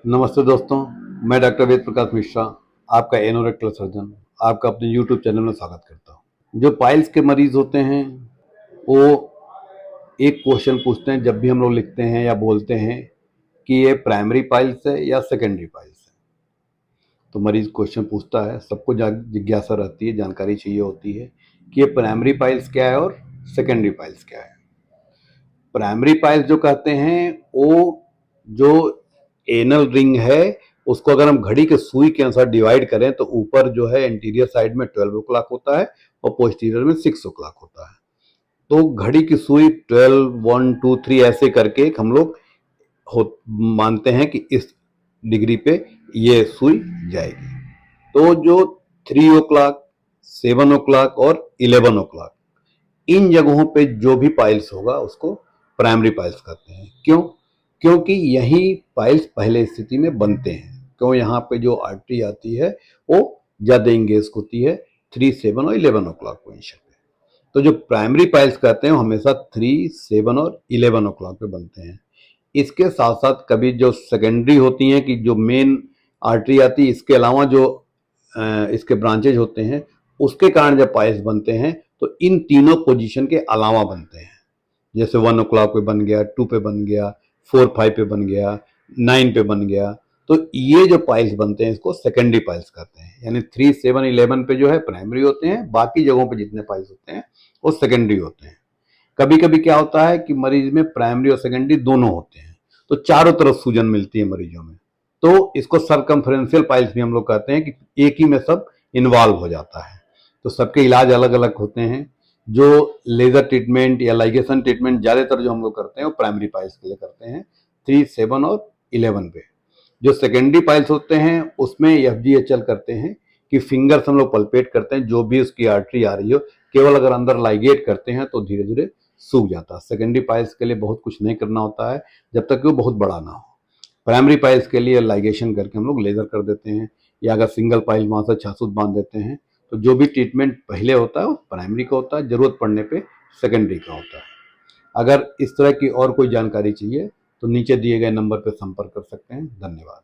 नमस्ते दोस्तों, मैं डॉक्टर वेद प्रकाश मिश्रा, आपका एनोरेक्टल सर्जन, आपका अपने यूट्यूब चैनल में स्वागत करता हूँ। जो पाइल्स के मरीज होते हैं, वो एक क्वेश्चन पूछते हैं जब भी हम लोग लिखते हैं या बोलते हैं कि ये प्राइमरी पाइल्स है या सेकेंडरी पाइल्स है। तो मरीज क्वेश्चन पूछता है, सबको जिज्ञासा रहती है, जानकारी चाहिए होती है कि ये प्राइमरी पाइल्स क्या है और सेकेंडरी पाइल्स क्या है। प्राइमरी पाइल्स जो कहते हैं, वो जो एनल रिंग है उसको अगर हम घड़ी के सुई के अनुसार डिवाइड करें तो ऊपर जो है एंटीरियर साइड में 12 ओ क्लॉक होता है और पोस्टीरियर में 6 ओ क्लॉक होता है। तो घड़ी की सुई 12, 1, 2, 3 ऐसे करके हम लोग मानते हैं कि इस डिग्री पे ये सुई जाएगी। तो जो 3 ओ क्लॉक, 7 ओ क्लॉक और 11 ओ क्लॉक, इन जगहों पे जो भी पाइल्स होगा उसको प्राइमरी पाइल्स कहते हैं। क्यों? क्योंकि यही पाइल्स पहले स्थिति में बनते हैं। क्यों? यहाँ पे जो आर्टरी आती है वो ज़्यादा इंगेज होती है 3, 7 और 11 ओ क्लॉक पोजिशन पे। तो जो प्राइमरी पाइल्स कहते हैं वो हमेशा 3, 7 और 11 ओ क्लॉक पे बनते हैं। इसके साथ साथ कभी जो सेकेंडरी होती हैं कि जो मेन आर्टरी आती है, इसके अलावा जो इसके ब्रांचेज होते हैं, उसके कारण जब पाइल्स बनते हैं तो इन तीनों पोजीशन के अलावा बनते हैं। जैसे 1 ओ क्लॉक पे बन गया, 2 पे बन गया, 4, 5 पे बन गया, 9 पे बन गया। तो ये जो पाइल्स बनते हैं इसको सेकेंडरी पाइल्स कहते हैं। यानी 3, 7, 11 पे जो है प्राइमरी होते हैं, बाकी जगहों पे जितने पाइल्स होते हैं वो सेकेंडरी होते हैं। कभी कभी क्या होता है कि मरीज में प्राइमरी और सेकेंडरी दोनों होते हैं, तो चारों तरफ सूजन मिलती है मरीजों में। तो इसको सर्कमफ्रेंशियल पाइल्स भी हम लोग कहते हैं कि एक ही में सब इन्वॉल्व हो जाता है। तो सबके इलाज अलग अलग होते हैं। जो लेजर ट्रीटमेंट या लाइगेशन ट्रीटमेंट ज़्यादातर जो हम लोग करते हैं वो प्राइमरी पाइल्स के लिए करते हैं, 3, 7 और 11 पे। जो सेकेंडरी पाइल्स होते हैं उसमें FGHL करते हैं कि फिंगर से हम लोग पल्पेट करते हैं, जो भी उसकी आर्टरी आ रही हो, केवल अगर अंदर लाइगेट करते हैं तो धीरे धीरे सूख जाता है। सेकेंडरी पाइल्स के लिए बहुत कुछ नहीं करना होता है जब तक कि वो बहुत बड़ा ना हो। प्राइमरी पाइल्स के लिए लाइगेशन करके हम लोग लेजर कर देते हैं, या अगर सिंगल पाइल वहाँ से छासूत बांध देते हैं। तो जो भी ट्रीटमेंट पहले होता है वो प्राइमरी का होता है, जरूरत पड़ने पे सेकेंडरी का होता है। अगर इस तरह की और कोई जानकारी चाहिए तो नीचे दिए गए नंबर पर संपर्क कर सकते हैं। धन्यवाद।